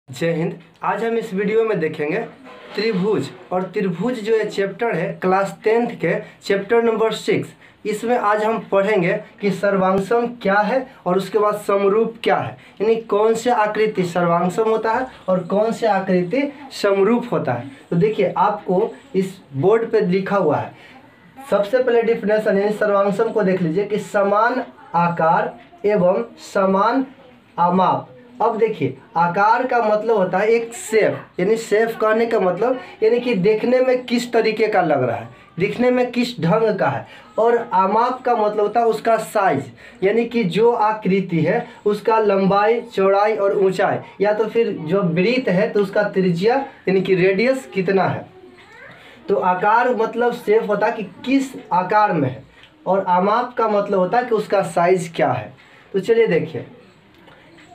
जय हिंद। आज हम इस वीडियो में देखेंगे त्रिभुज। और त्रिभुज जो ये चैप्टर है क्लास 10th के चैप्टर नंबर 6। इसमें आज हम पढ़ेंगे कि सर्वांगसम क्या है और उसके बाद समरूप क्या है, यानी कौन से आकृति सर्वांगसम होता है और कौन से आकृति समरूप होता है। तो देखिए आपको इस बोर्ड पे लिखा हुआ है। सबसे पहले डिफिनेशन यानी सर्वांगसम को देख लीजिए कि समान आकार एवं समान आमाप। अब देखिए आकार का मतलब होता है एक शेप, यानी शेप कहने का मतलब यानी कि देखने में किस तरीके का लग रहा है, दिखने में किस ढंग का है। और आमाप का मतलब होता है उसका साइज, यानी कि जो आकृति है उसका लंबाई चौड़ाई और ऊंचाई, या तो फिर जो वृत्त है तो उसका त्रिज्या यानी कि रेडियस कितना है। तो आकार मतलब शेप होता है कि किस आकार में है, और आमाप का मतलब होता है कि उसका साइज क्या है। तो चलिए देखिए,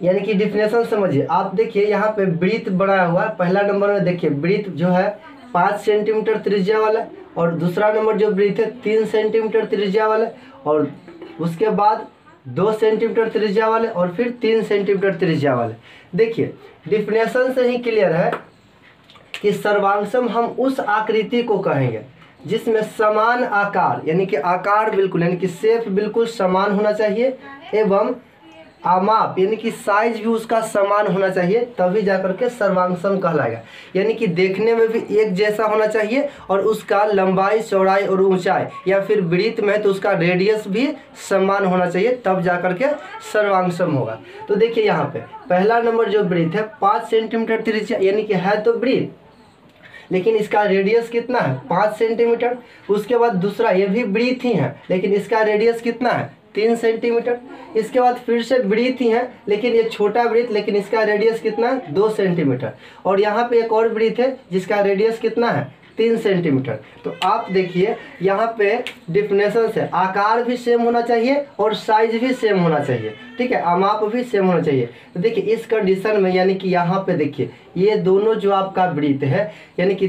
यानी कि डिफिनेशन समझिए। आप देखिए यहाँ पे वृत्त बनाया हुआ है। पहला नंबर में देखिए वृत्त जो है 5 सेंटीमीटर त्रिज्या वाला, और दूसरा नंबर जो वृत्त है 3 सेंटीमीटर त्रिज्या वाला, और उसके बाद 2 सेंटीमीटर त्रिज्या वाले, और फिर 3 सेंटीमीटर त्रिज्या वाले। देखिए डिफिनेशन से ही क्लियर है कि सर्वांगसम हम उस आकृति को कहेंगे जिसमें समान आकार, यानी कि आकार बिल्कुल यानी कि शेप बिल्कुल समान होना चाहिए, एवं आमाप यानी कि साइज भी उसका समान होना चाहिए, तभी जाकर के सर्वांगसम कहलाएगा। यानी कि देखने में भी एक जैसा होना चाहिए, और उसका लंबाई चौड़ाई और ऊंचाई, या फिर वृत्त में तो उसका रेडियस भी समान होना चाहिए, तब जाकर के सर्वांगसम होगा। तो देखिए यहाँ पे पहला नंबर जो वृत्त है 5 सेंटीमीटर त्रिज्या, यानी कि है तो वृत्त लेकिन इसका रेडियस कितना है 5 सेंटीमीटर। उसके बाद दूसरा ये भी वृत्त ही है लेकिन इसका रेडियस कितना है 3 सेंटीमीटर। इसके बाद फिर से वृत्त ही है लेकिन ये छोटा वृत्त, लेकिन इसका रेडियस कितना है 2 सेंटीमीटर। और यहाँ पे एक और वृत्त है जिसका रेडियस कितना है 3 सेंटीमीटर। तो आप देखिए यहाँ पे डिफिनेशन से आकार भी सेम होना चाहिए और साइज भी सेम होना चाहिए, ठीक है, आमाप भी सेम होना चाहिए। तो देखिए इस कंडीशन में यानी कि यहाँ पे देखिए ये दोनों जो आपका वृत्त है यानी कि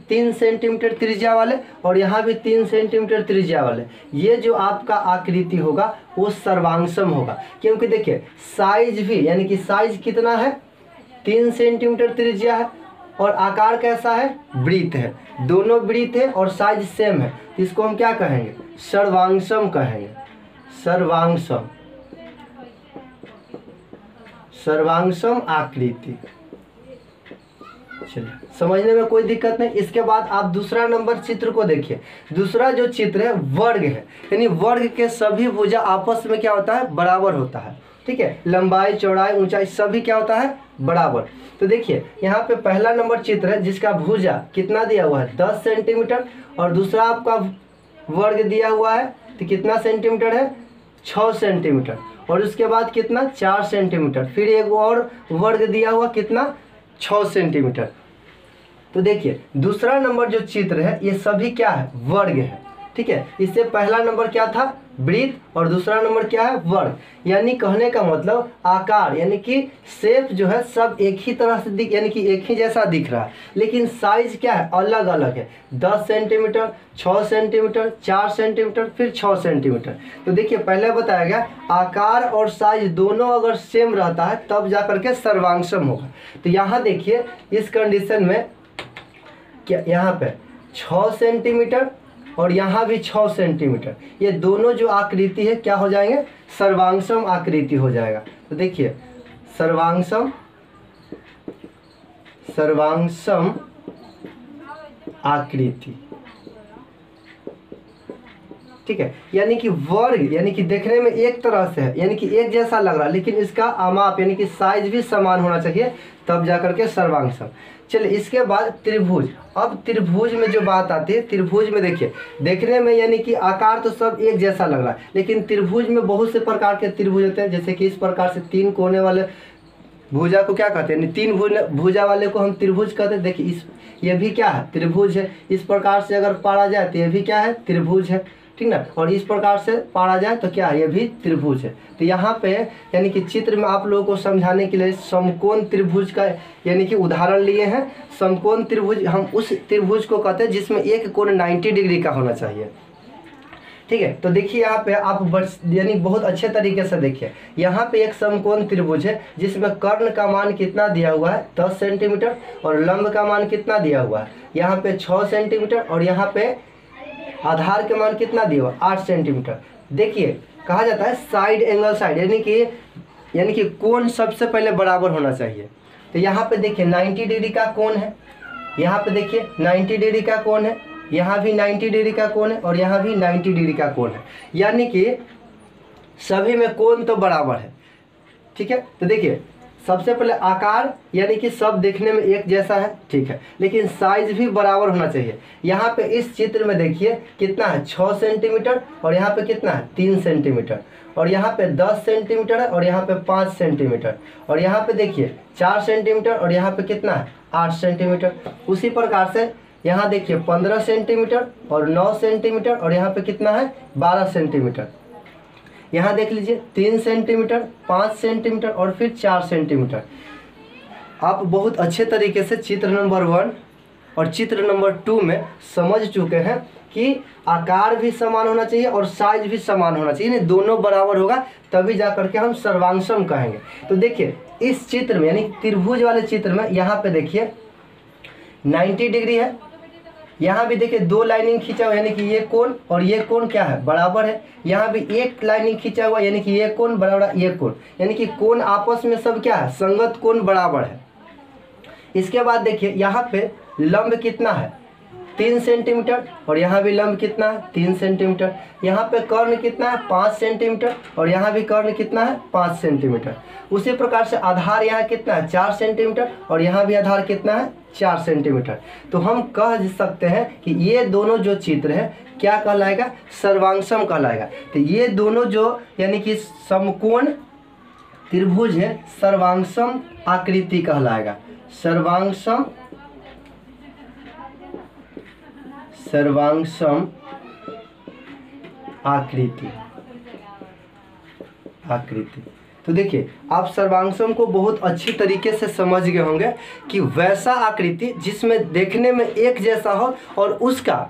3 सेंटीमीटर त्रिज्या वाले, और यहाँ भी 3 सेंटीमीटर त्रिज्या वाले, ये जो आपका आकृति होगा वो सर्वांगसम होगा। क्योंकि देखिए साइज भी यानी कि साइज कितना है 3 सेंटीमीटर त्रिज्या है, और आकार कैसा है वृत्त है, दोनों वृत्त है और साइज सेम है। इसको हम क्या कहेंगे सर्वांगसम कहेंगे। सर्वांगसम, सर्वांगसम आकृति। चलिए समझने में कोई दिक्कत नहीं। इसके बाद आप दूसरा नंबर चित्र को देखिए। दूसरा जो चित्र है वर्ग है, यानी वर्ग के सभी भुजा आपस में क्या होता है बराबर होता है, ठीक है, लंबाई चौड़ाई ऊंचाई सभी क्या होता है बराबर। तो देखिए यहाँ पे पहला नंबर चित्र है जिसका भुजा कितना दिया हुआ है 10 सेंटीमीटर, और दूसरा आपका वर्ग दिया हुआ है तो कितना सेंटीमीटर है 6 सेंटीमीटर, और उसके बाद कितना 4 सेंटीमीटर, फिर एक और वर्ग दिया हुआ कितना 6 सेंटीमीटर। तो देखिए दूसरा नंबर जो चित्र है ये सभी क्या है वर्ग है, ठीक है। इससे पहला नंबर क्या था वृत्त और दूसरा नंबर क्या है वर्ग। यानी कहने का मतलब आकार यानी कि शेप जो है सब एक ही तरह से यानी कि एक ही जैसा दिख रहा है, लेकिन साइज क्या है अलग अलग है। 10 सेंटीमीटर 6 सेंटीमीटर 4 सेंटीमीटर फिर 6 सेंटीमीटर। तो देखिए पहले बताया गया आकार और साइज दोनों अगर सेम रहता है तब जा करके सर्वांगसम होगा। तो यहाँ देखिए इस कंडीशन में क्या यहाँ पे 6 सेंटीमीटर और यहाँ भी 6 सेंटीमीटर, ये दोनों जो आकृति है क्या हो जाएंगे सर्वांगसम आकृति हो जाएगा। तो देखिए सर्वांगसम, सर्वांगसम आकृति, ठीक है। यानी कि वर्ग यानी कि देखने में एक तरह से है यानी कि एक जैसा लग रहा है, लेकिन इसका आमाप यानी कि साइज भी समान होना चाहिए, तब जाकर के सर्वांगसम। चलिए इसके बाद त्रिभुज। अब त्रिभुज में जो बात आती है, त्रिभुज में देखिए देखने में यानी कि आकार तो सब एक जैसा लग रहा है, लेकिन त्रिभुज में बहुत से प्रकार के त्रिभुज होते हैं। जैसे कि इस प्रकार से 3 कोने वाले भुजा को क्या कहते हैं 3 भुजा वाले को हम त्रिभुज कहते हैं। देखिए इस ये भी क्या है त्रिभुज है। इस प्रकार से अगर पाड़ा जाए तो ये भी क्या है त्रिभुज है, ठीक ना। और इस प्रकार से पाड़ा जाए तो क्या ये भी त्रिभुज है। तो यहाँ पे यानी कि चित्र में आप लोगों को समझाने के लिए समकोण त्रिभुज का यानी कि उदाहरण लिए हैं। समकोण त्रिभुज हम उस त्रिभुज को कहते हैं जिसमें एक कोण 90 डिग्री का होना चाहिए, ठीक है। तो देखिए यहाँ पे आप यानी बहुत अच्छे तरीके से देखिए, यहाँ पे एक समकोण त्रिभुज है जिसमें कर्ण का मान कितना दिया हुआ है 10 सेंटीमीटर और लंब का मान कितना दिया हुआ है यहाँ पे 6 सेंटीमीटर और यहाँ पे आधार के मान कितना दिया हुआ 8 सेंटीमीटर। देखिए कहा जाता है साइड एंगल साइड, यानी कि कोण सबसे पहले बराबर होना चाहिए। तो यहाँ पे देखिए 90 डिग्री का कोण है, यहाँ पे देखिए 90 डिग्री का कोण है, यहाँ भी 90 डिग्री का कोण है और यहाँ भी 90 डिग्री का कोण है, यानी कि सभी में कोण तो बराबर है। ठीक है। तो देखिए सबसे पहले आकार यानी कि सब देखने में एक जैसा है, ठीक है, लेकिन साइज भी बराबर होना चाहिए। यहाँ पे इस चित्र में देखिए कितना है 6 सेंटीमीटर और यहाँ पे कितना है 3 सेंटीमीटर और यहाँ पे 10 सेंटीमीटर है और यहाँ पे 5 सेंटीमीटर और यहाँ पे देखिए 4 सेंटीमीटर और यहाँ पे कितना है 8 सेंटीमीटर। उसी प्रकार से यहाँ देखिए 15 सेंटीमीटर और 9 सेंटीमीटर और यहाँ पे कितना है 12 सेंटीमीटर। यहाँ देख लीजिए 3 सेंटीमीटर, 5 सेंटीमीटर और फिर 4 सेंटीमीटर। आप बहुत अच्छे तरीके से चित्र नंबर 1 और चित्र नंबर 2 में समझ चुके हैं कि आकार भी समान होना चाहिए और साइज भी समान होना चाहिए, यानी दोनों बराबर होगा तभी जा करके हम सर्वांगसम कहेंगे। तो देखिए इस चित्र में यानी त्रिभुज वाले चित्र में यहाँ पे देखिए 90 डिग्री है, यहाँ भी देखिए 2 लाइनिंग खींचा हुआ यानी कि ये कोण और ये कोण क्या है बराबर है। यहाँ भी एक लाइनिंग खींचा हुआ यानी कि ये कोण बराबर ये कोण, यानी कि कोण आपस में सब क्या है संगत कोण बराबर है। इसके बाद देखिए यहाँ पे लंब कितना है 3 सेंटीमीटर और यहाँ भी लंब कितना है 3 सेंटीमीटर। यहाँ पे कर्ण कितना है 5 सेंटीमीटर और यहाँ भी कर्ण कितना है 5 सेंटीमीटर। उसी प्रकार से आधार यहाँ कितना है 4 सेंटीमीटर और यहाँ भी आधार कितना है 4 सेंटीमीटर। तो हम कह सकते हैं कि ये दोनों जो चित्र है क्या कहलाएगा सर्वांगसम कहलाएगा। तो ये दोनों जो यानी कि समकोण त्रिभुज है सर्वांगसम आकृति कहलाएगा, सर्वांगसम आकृति। तो देखिए आप सर्वांगसम को बहुत अच्छी तरीके से समझ गए होंगे कि वैसा आकृति जिसमें देखने में एक जैसा हो और उसका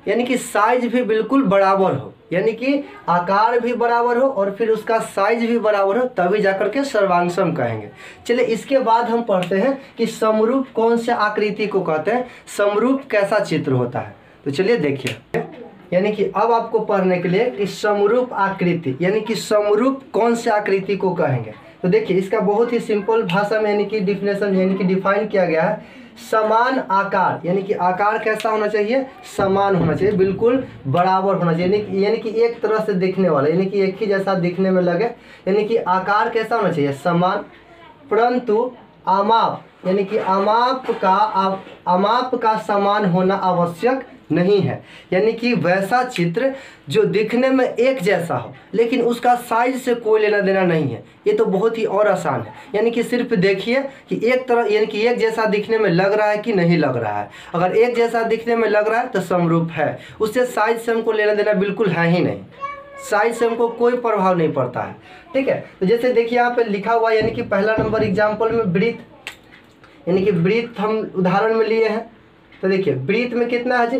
यानी कि साइज भी बिल्कुल बराबर हो, यानी कि आकार भी बराबर हो और फिर उसका साइज भी बराबर हो, तभी जाकर के सर्वांगसम कहेंगे। चलिए इसके बाद हम पढ़ते हैं कि समरूप कौन से आकृति को कहते हैं, समरूप कैसा चित्र होता है। तो चलिए देखिए, यानी कि अब आपको पढ़ने के लिए कि समरूप आकृति यानी कि समरूप कौन से आकृति को कहेंगे। तो देखिए इसका बहुत ही सिंपल भाषा में यानी कि डिफिनेशन यानी कि डिफाइन किया गया है। समान आकार यानी कि आकार कैसा होना चाहिए समान होना चाहिए, बिल्कुल बराबर होना चाहिए, यानी कि एक तरह से दिखने वाला यानी कि एक ही जैसा दिखने में लगे, यानी कि आकार कैसा होना चाहिए समान, परंतु अमाप यानी कि अमाप का समान होना आवश्यक नहीं है, यानी कि वैसा चित्र जो दिखने में एक जैसा हो लेकिन उसका साइज से कोई लेना देना नहीं है। ये तो बहुत ही और आसान है, यानी कि सिर्फ देखिए कि एक तरह यानी कि एक जैसा दिखने में लग रहा है कि नहीं लग रहा है। अगर एक जैसा दिखने में लग रहा है तो समरूप है, उससे साइज से हमको लेना देना बिल्कुल है ही नहीं, साइज से हमको कोई प्रभाव नहीं पड़ता है। ठीक है। तो जैसे देखिए यहाँ पे लिखा हुआ यानी कि पहला नंबर एग्जाम्पल में वृत्त यानी कि वृत्त हम उदाहरण में लिए हैं। तो देखिए वृत्त में कितना है जी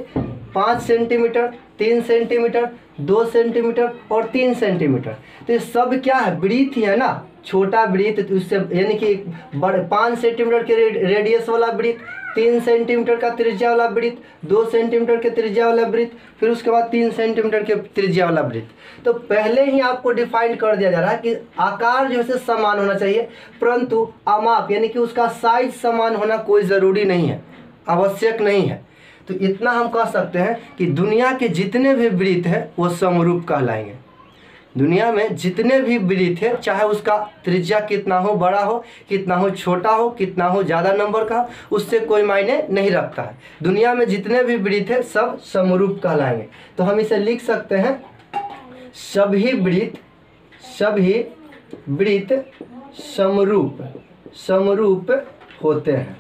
5 सेंटीमीटर, 3 सेंटीमीटर, 2 सेंटीमीटर और 3 सेंटीमीटर। तो ये सब क्या है वृत्त ही है ना, छोटा वृत्त, तो उससे यानी कि बड़े 5 सेंटीमीटर के रेडियस वाला वृत्त, 3 सेंटीमीटर का त्रिज्या वाला वृत्त, 2 सेंटीमीटर के त्रिज्या वाला वृत्त, फिर उसके बाद 3 सेंटीमीटर के त्रिज्या वाला वृत्त। तो पहले ही आपको डिफाइन कर दिया जा रहा है कि आकार जो है समान होना चाहिए, परंतु अमाप यानी कि उसका साइज समान होना कोई ज़रूरी नहीं है, आवश्यक नहीं है। तो इतना हम कह सकते हैं कि दुनिया के जितने भी वृत्त हैं वो समरूप कहलाएंगे। दुनिया में जितने भी वृत्त है चाहे उसका त्रिज्या कितना हो, बड़ा हो, कितना हो, छोटा हो, कितना हो, ज़्यादा नंबर का, उससे कोई मायने नहीं रखता है। दुनिया में जितने भी वृत्त है सब समरूप कहलाएंगे। तो हम इसे लिख सकते हैं सभी वृत्त समरूप होते हैं।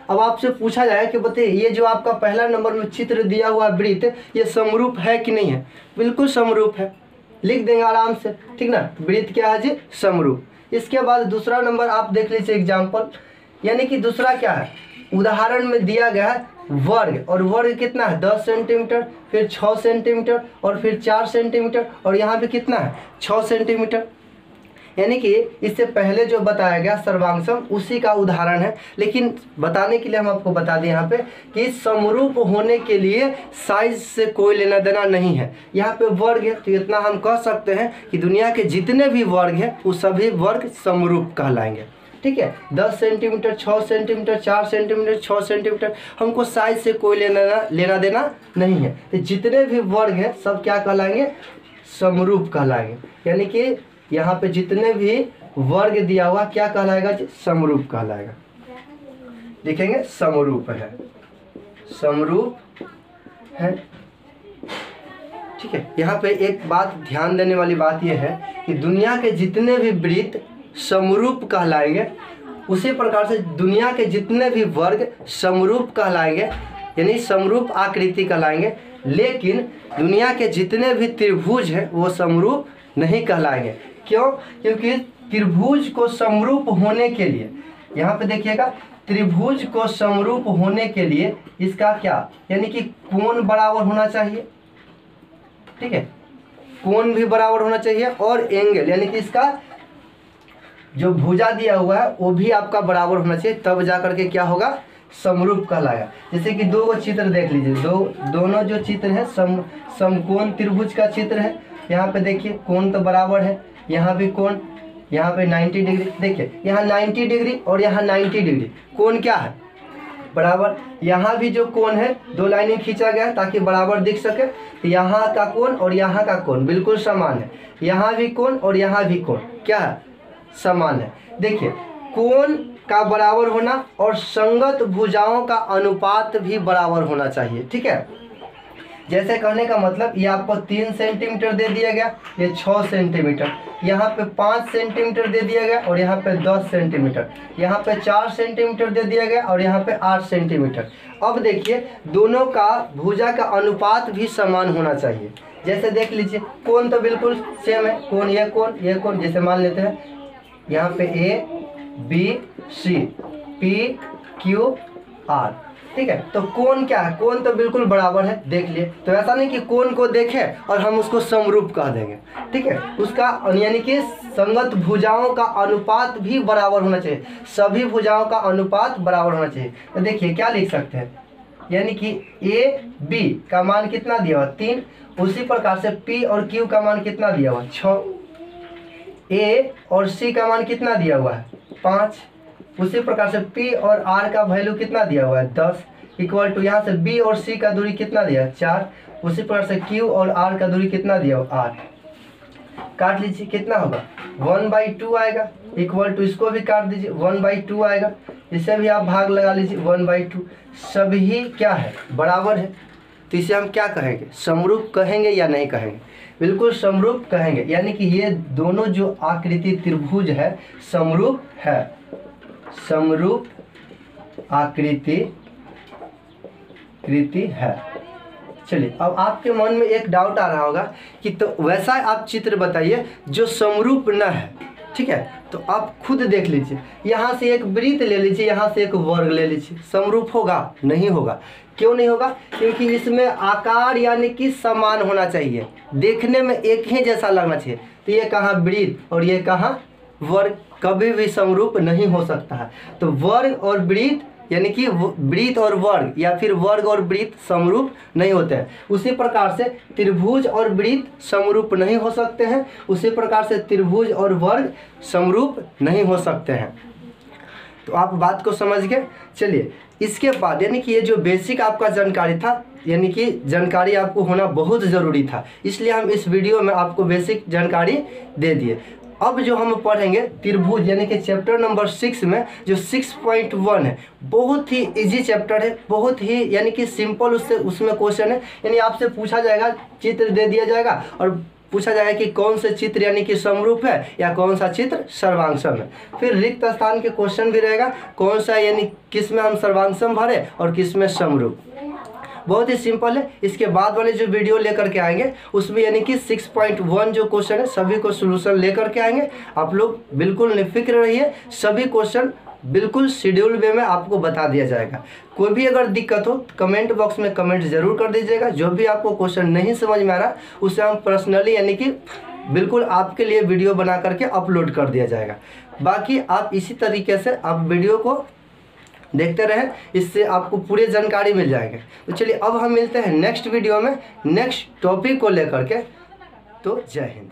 अब आपसे पूछा जाए कि बताइए ये जो आपका पहला नंबर में चित्र दिया हुआ वृत्त ये समरूप है कि नहीं है। बिल्कुल समरूप है, लिख देंगे आराम से, ठीक ना। वृत्त क्या है जी समरूप। इसके बाद दूसरा नंबर आप देख लीजिए एग्जाम्पल, यानी कि दूसरा क्या है उदाहरण में दिया गया है वर्ग, और वर्ग कितना है 10 सेंटीमीटर, फिर 6 सेंटीमीटर और फिर 4 सेंटीमीटर, और यहाँ पे कितना है 6 सेंटीमीटर। यानी कि इससे पहले जो बताया गया सर्वांगसम उसी का उदाहरण है, लेकिन बताने के लिए हम आपको बता दें यहाँ पे कि समरूप होने के लिए साइज से कोई लेना देना नहीं है। यहाँ पे वर्ग है तो इतना हम कह सकते हैं कि दुनिया के जितने भी वर्ग हैं वो सभी वर्ग समरूप कहलाएंगे। ठीक है, 10 सेंटीमीटर, 6 सेंटीमीटर, 4 सेंटीमीटर, 6 सेंटीमीटर, हमको साइज से कोई लेना देना नहीं है। तो जितने भी वर्ग हैं सब क्या कहलाएंगे, समरूप कहलाएंगे। यानी कि यहाँ पे जितने भी वर्ग दिया हुआ क्या कहलाएगा, समरूप कहलाएगा। लिखेंगे समरूप है, समरूप है। ठीक है, यहाँ पे एक बात ध्यान देने वाली बात यह है कि दुनिया के जितने भी वृत्त समरूप कहलाएंगे, उसी प्रकार से दुनिया के जितने भी वर्ग समरूप कहलाएंगे, यानी समरूप आकृति कहलाएंगे। लेकिन दुनिया के जितने भी त्रिभुज हैं वो समरूप नहीं कहलाएंगे। क्यों? क्योंकि त्रिभुज को समरूप होने के लिए, यहाँ पे देखिएगा, त्रिभुज को समरूप होने के लिए इसका क्या, यानी कि कोण बराबर होना चाहिए। ठीक है, कोण भी बराबर होना चाहिए, और एंगल यानी कि इसका जो भुजा दिया हुआ है वो भी आपका बराबर होना चाहिए, तब जा करके क्या होगा, समरूप कहलाएगा। जैसे कि दो चित्र देख लीजिए, दोनों जो चित्र है समकोण त्रिभुज का चित्र है। यहाँ पे देखिए कोण तो बराबर है, यहाँ भी कोण, यहाँ पे 90 डिग्री, देखिए यहाँ 90 डिग्री और यहाँ 90 डिग्री, कोण क्या है, बराबर। यहाँ भी जो कोण है दो लाइनें खींचा गया है ताकि बराबर दिख सके। तो यहाँ का कोण और यहाँ का कोण बिल्कुल समान है, यहाँ भी कोण और यहाँ भी कोण क्या है, समान है। देखिए कोण का बराबर होना और संगत भुजाओं का अनुपात भी बराबर होना चाहिए। ठीक है, जैसे कहने का मतलब ये आपको 3 सेंटीमीटर दे दिया गया, ये 6 सेंटीमीटर, यहाँ पे 5 सेंटीमीटर दे दिया गया और यहाँ पे 10 सेंटीमीटर, यहाँ पे 4 सेंटीमीटर दे दिया गया और यहाँ पे 8 सेंटीमीटर। अब देखिए दोनों का भुजा का अनुपात भी समान होना चाहिए। जैसे देख लीजिए कोण तो बिल्कुल सेम है, कोण ये कोण, जैसे मान लेते हैं यहाँ पे ABC PQR। ठीक है, तो कोण क्या है, कोण तो बिल्कुल बराबर है, देख लिए। तो ऐसा नहीं कि कोण को देखें और हम उसको समरूप कह देंगे। ठीक है, उसका यानी कि संगत भुजाओं का अनुपात भी बराबर होना चाहिए, सभी भुजाओं का अनुपात बराबर होना चाहिए। तो देखिए क्या लिख सकते हैं, यानी कि AB का मान कितना दिया हुआ 3, उसी प्रकार से P और Q का मान कितना दिया हुआ 6, A और C का मान कितना दिया हुआ है 5, उसी प्रकार से P और R का वैल्यू कितना दिया हुआ है 10, इक्वल टू यहाँ से B और C का दूरी कितना दिया है 4, उसी प्रकार से Q और R का दूरी कितना दिया हुआ 8। काट लीजिए कितना होगा 1/2 आएगा, इक्वल टू इसको भी काट दीजिए 1/2 आएगा, इसे भी आप भाग लगा लीजिए 1/2। सभी क्या है, बराबर है। तो इसे हम क्या कहेंगे, समरूप कहेंगे या नहीं कहेंगे, बिल्कुल समरूप कहेंगे। यानी कि ये दोनों जो आकृति त्रिभुज है समरूप है, समरूप आकृति है। चलिए अब आपके मन में एक डाउट आ रहा होगा कि तो वैसा आप चित्र बताइए जो समरूप न है। ठीक है, तो आप खुद देख लीजिए, यहाँ से एक वृत्त ले लीजिए, यहाँ से एक वर्ग ले लीजिए, समरूप होगा? नहीं होगा। क्यों नहीं होगा? क्योंकि इसमें आकार यानी कि समान होना चाहिए, देखने में एक ही जैसा लगना चाहिए। तो ये कहाँ वृत्त और ये कहाँ वर्ग, कभी भी समरूप नहीं हो सकता है। तो वर्ग और वृत्त यानी कि वृत्त और वर्ग या फिर वर्ग और वृत्त समरूप नहीं होते हैं। उसी प्रकार से त्रिभुज और वृत्त समरूप नहीं हो सकते हैं, उसी प्रकार से त्रिभुज और वर्ग समरूप नहीं हो सकते हैं। तो आप बात को समझ गए। चलिए इसके बाद यानी कि ये जो बेसिक आपका जानकारी था, यानी कि जानकारी आपको होना बहुत ज़रूरी था, इसलिए हम इस वीडियो में आपको बेसिक जानकारी दे दिए। अब जो हम पढ़ेंगे त्रिभुज यानी कि चैप्टर नंबर 6 में जो 6.1 है, बहुत ही इजी चैप्टर है, बहुत ही यानी कि सिंपल उसमें क्वेश्चन है। यानी आपसे पूछा जाएगा, चित्र दे दिया जाएगा और पूछा जाएगा कि कौन से चित्र यानी कि समरूप है या कौन सा चित्र सर्वांगसम है। फिर रिक्त स्थान के क्वेश्चन भी रहेगा, कौन सा यानी किस में हम सर्वांगसम भरे और किस में समरूप। बहुत ही सिंपल है। इसके बाद वाले जो वीडियो लेकर के आएंगे उसमें यानी कि 6.1 जो क्वेश्चन है सभी को सोल्यूशन लेकर के आएंगे। आप लोग बिल्कुल निफिक्र रहिए, सभी क्वेश्चन बिल्कुल शेड्यूल वे में आपको बता दिया जाएगा। कोई भी अगर दिक्कत हो तो कमेंट बॉक्स में कमेंट ज़रूर कर दीजिएगा। जो भी आपको क्वेश्चन नहीं समझ में आ रहा उसे हम पर्सनली यानी कि बिल्कुल आपके लिए वीडियो बना करके अपलोड कर दिया जाएगा। बाकी आप इसी तरीके से आप वीडियो को देखते रहें, इससे आपको पूरी जानकारी मिल जाएगी। तो चलिए अब हम मिलते हैं नेक्स्ट वीडियो में नेक्स्ट टॉपिक को लेकर के। तो जय हिंद।